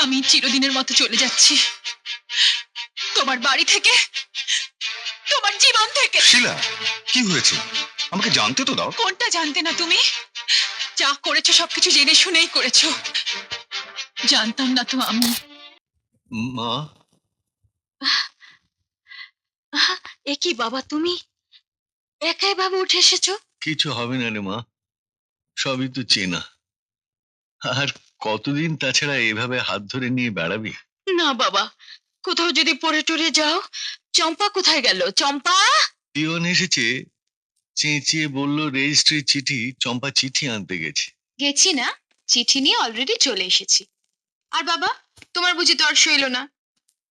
আমি চিরদিনের মতো চলে যাচ্ছি তোমার বাড়ি থেকে, তোমার জীবন থেকে। শিলা, কি হয়েছে আমাকে জানতে তো দাও। কোনটা জানতে না তুমি? যা করেছো সবকিছু জেনে শুনেই করেছো। জানতাম না তো আমি। মা, এ কি বাবা, তুমি একাই ভাবে উঠে এসেছো? কিছু হবে না রে মা, সবই তো চেনা। আর কতদিন তাছাড়া এভাবে হাত ধরে নিয়ে বেড়াবি? না বাবা, কোথাও যদি পড়ে টরে যাও। চম্পা কোথায় গেল? চম্পা! পিয়ন এসেছে, চেঁচিয়ে বলল রেজিস্ট্রির চিঠি। চম্পা চিঠি আনতে গেছে। গেছি না, চিঠি নিয়ে অলরেডি চলে এসেছি। আর বাবা, তোমার বুঝি তর সইল না?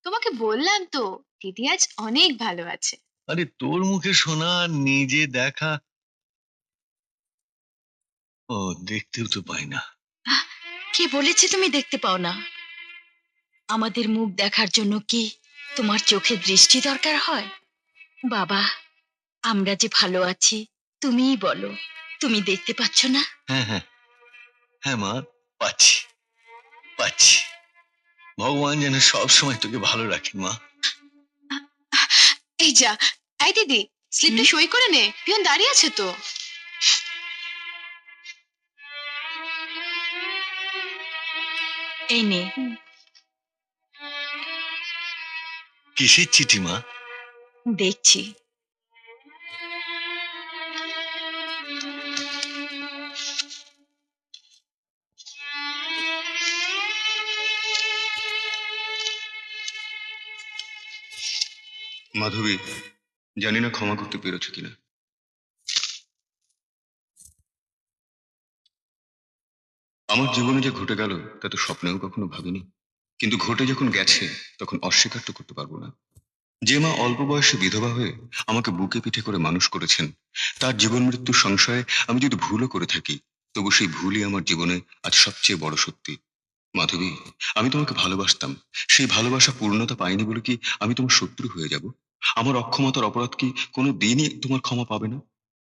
তোমাকে বললাম তো, দিদি আজ অনেক ভালো আছে। আরে তোর মুখে শোনা আর নিজে দেখা, ও দেখতেও তো পাই না। কে বলেছে তুমি দেখতে পাও না? আমাদের মুখ দেখার জন্য কি তোমার চোখে দৃষ্টি দরকার হয়? বাবা, আমরা যে ভালো আছি তুমিই বলো, তুমি দেখতে পাচ্ছ না? হ্যাঁ হ্যাঁ হ্যাঁ মা, পাচ্ছি পাচ্ছি। ভগবান যেন সব সময় তোকে ভালো রাখেন মা। এই যা, এই দিদি, স্লিপটা সই করে নে, পিয়ন দাঁড়িয়ে আছে তো। এই নে। কিসের চিঠি মা? দেখছি। মাধবী, জানি না ক্ষমা করতে পেরেছো কিনা। আমার জীবনে যে ঘটে গেল তা তো স্বপ্নেও কখনো ভাবিনি, কিন্তু ঘটে যখন গেছে তখন অস্বীকার তো করতে পারবো না। যে মা অল্প বয়সে বিধবা হয়ে আমাকে বুকে পিঠে করে মানুষ করেছেন, তার জীবন মৃত্যুর সংশয়ে আমি যদি ভুলও করে থাকি, তবু সেই ভুলই আমার জীবনে আজ সবচেয়ে বড় সত্যি। মাধবী, আমি তোমাকে ভালোবাসতাম, সেই ভালোবাসা পূর্ণতা পাইনি বলে কি আমি তোমার শত্রু হয়ে যাব? আমার অক্ষমতার অপরাধ কি কোনো দিনই তোমার ক্ষমা পাবে না?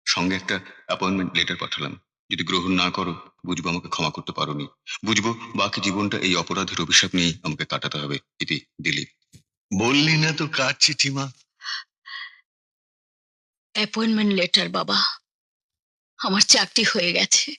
সঙ্গে একটা অ্যাপয়েন্টমেন্ট লেটার পাঠালাম, যদি গ্রহণ না করো বুঝবো আমাকে ক্ষমা করতে পারোনি, বুঝবো বাকি জীবনটা এই অপরাধের অভিশাপ নিয়েই আমাকে কাটাতে হবে। ইতি, দিলীপ। বললি না তো কার চিঠি মা? অ্যাপয়েন্টমেন্ট লেটার বাবা, আমার চাকরি হয়ে গেছে।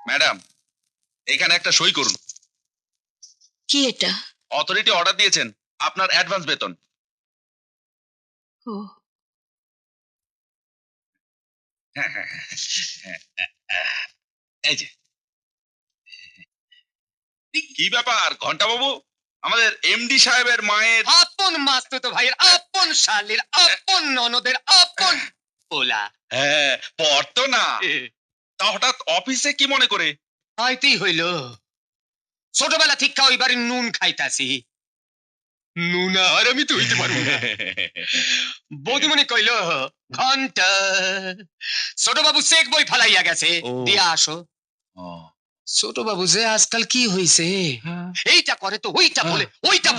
ম্যাডাম, এখানে একটা সই করুন। কি এটা? অথরিটি অর্ডার দিয়েছেন আপনার অ্যাডভান্স বেতন। ও, হ্যাঁ হ্যাঁ হ্যাঁ, এই যে। কি ব্যাপার ঘন্টা বাবু, আমাদের এমডি সাহেবের মায়ের আপন মাস্তুতো ভাইয়ের আপন শালির আপন ননদের আপন পোলা। হ্যাঁ পর তো না, তা হঠাৎ অফিসে কি মনে করে? আইতেই হইল, ছোটবেলা ঠিক ওই বাড়ির নুন খাইতাছি, নুন আর আমি তো হইতে পারবো না। বৌদিমণি কইল, ঘন্টা ছোট বাবু চেক বই ফালাইয়া গেছে, ও। দিয়া আসো। ছোট বাবু যে আজকাল কি হইছে, এইটা করে তো ওইটা বলে, ওইটা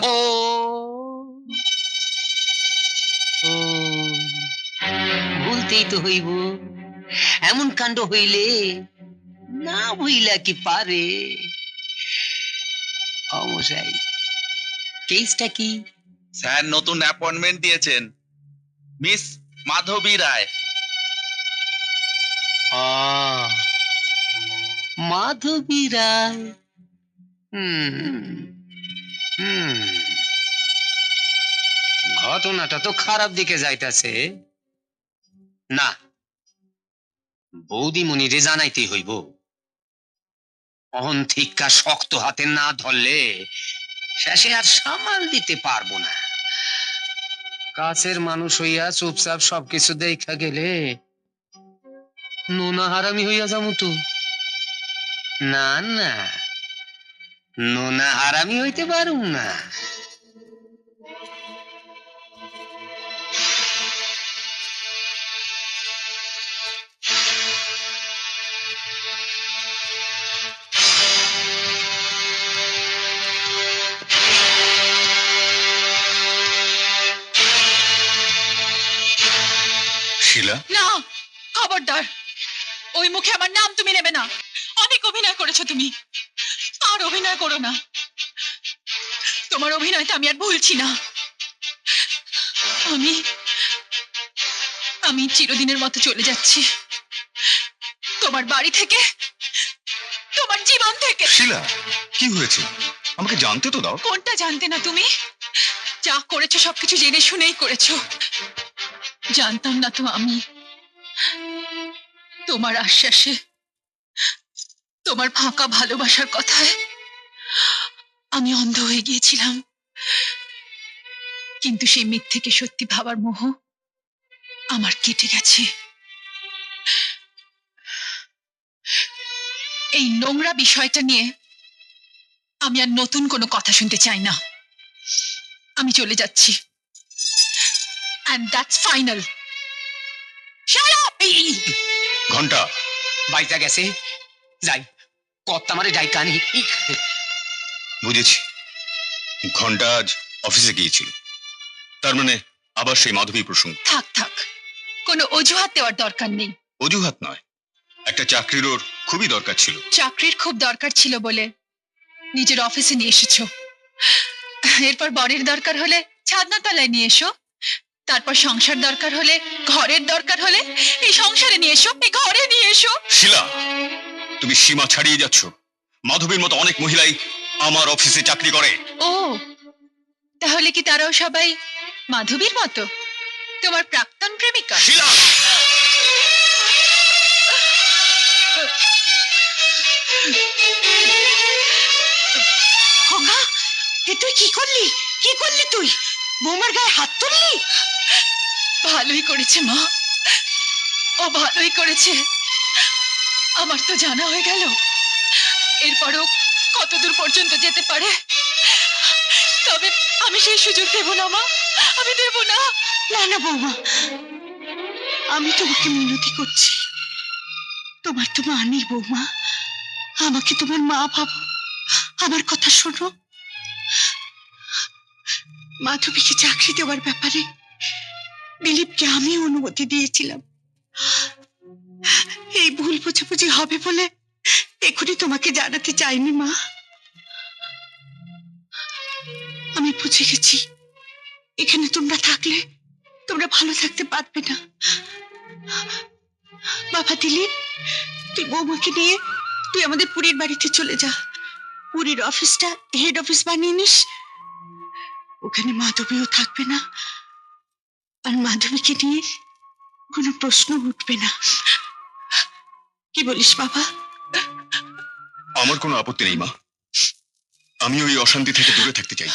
ভুলতেই তো হইব। এমন কাণ্ড হইলে না হইলা কি পারে? অমশাই, কেসটা কি? স্যার নতুন অ্যাপয়েন্টমেন্ট দিয়েছেন, মিস মাধবী রায়। মাধবী রায়। হুম হুম, ঘটনাটা তো খারাপ দিকে যাইতাছে। না, বৌদিমণিরে জানাইতেই হইব। অহন থিক্কা শক্ত হাতে না ধরলে শেষে আর সামাল দিতে পারবো না। কাছের মানুষ হইয়া চুপচাপ সবকিছু দেখা গেলে নোনা হারামি হইয়া যাবো তো। না না, নোনা হারামি হইতে পারুম না। শিলা, না, খবরদার, ওই মুখে আমার নাম তুমি নেবে না। অনেক অভিনয় করেছো তুমি, আর অভিনয় করো না। তোমার অভিনয়টা আমি আর ভুলছি না। আমি আমি চিরদিনের মতো চলে যাচ্ছি তোমার বাড়ি থেকে, তোমার জীবন থেকে। শিলা, কি হয়েছে আমাকে জানতে তো দাও। কোনটা জানতে না তুমি? যা করেছো সবকিছু জেনে শুনেই করেছো। জানতাম না তো আমি তোমার আশ্বাসে, তোমার ফাঁকা ভালোবাসার কথায় আমি অন্ধ হয়ে গিয়েছিলাম। কিন্তু সেই মিথ্যেকে সত্যি ভাবার মোহ আমার কেটে গেছে। এই নোংরা বিষয়টা নিয়ে আমি আর নতুন কোনো কথা শুনতে চাই না। আমি চলে যাচ্ছি, and that's final. Shut up! ঘন্টা, বাইজা গেছে, যাই কত্তা মারে যাই কানি। বুঝেছি, ঘন্টা আজ অফিসে গিয়েছিল, তার মানে আবার সেই মাধবী প্রসঙ্গ। থাক থাক, কোনো অজুহাত দেওয়ার দরকার নেই। অজুহাত নয়, একটা চাকরির ওর খুবই দরকার ছিল। চাকরির খুব দরকার ছিল বলে নিজের অফিসে নিয়ে এসেছো। এরপর বরের দরকার হলে ছাদনা তলায় নিয়ে এসো। তারপর সংসার দরকার হলে, ঘরের দরকার হলে এই সংসারে নিয়ে এসো, এই ঘরে নিয়ে এসো। শিলা, তুমি সীমা ছাড়িয়ে যাচ্ছ। মাধবীর মতো অনেক মহিলাই আমার অফিসে চাকরি করে। ও, তাহলে কি তারাও সবাই মাধবীর মতো, তোমার প্রাক্তন প্রেমিকা? শিলা, খোকা, এ তুই কি করলি? কি করলি তুই? বৌমার গায়ে হাত তুললি? ভালোই করেছে মা, ও ভালোই করেছে। আমার তো জানা হয়ে গেল, এরপরও কতদূর পর্যন্ত যেতে পারে। তবে আমি সেই সুযোগ দেব না মা, আমি দেব না। না না বৌমা, আমি তোমাকে মিনতি করছি, তোমার তো মা নেই বৌমা, আমাকে তোমার মা ভাবো, আমার কথা শোনো। মাধবীকে চাকরি দেওয়ার ব্যাপারে দিলীপকে আমি অনুমতি দিয়েছিলাম। এই ভুল বোঝাবুঝি হবে বলে এখনই তোমাকে জানাতে চাইনি মা। আমি বুঝে গেছি এখানে তোমরা থাকলে তোমরা ভালো থাকতে পারবে না। বাবা দিলীপ, তুই বৌমাকে নিয়ে তুই আমাদের পুরীর বাড়িতে চলে যা। পুরীর অফিসটা হেড অফিস বানিয়ে নিস, ওখানে মাধবীও থাকবে না, আর মাধবীকে নিয়ে কোনো প্রশ্ন উঠবে না। কি বলিস বাবা? আমার কোনো আপত্তি নেই মা, আমি ওই অশান্তি থেকে দূরে থাকতে চাই।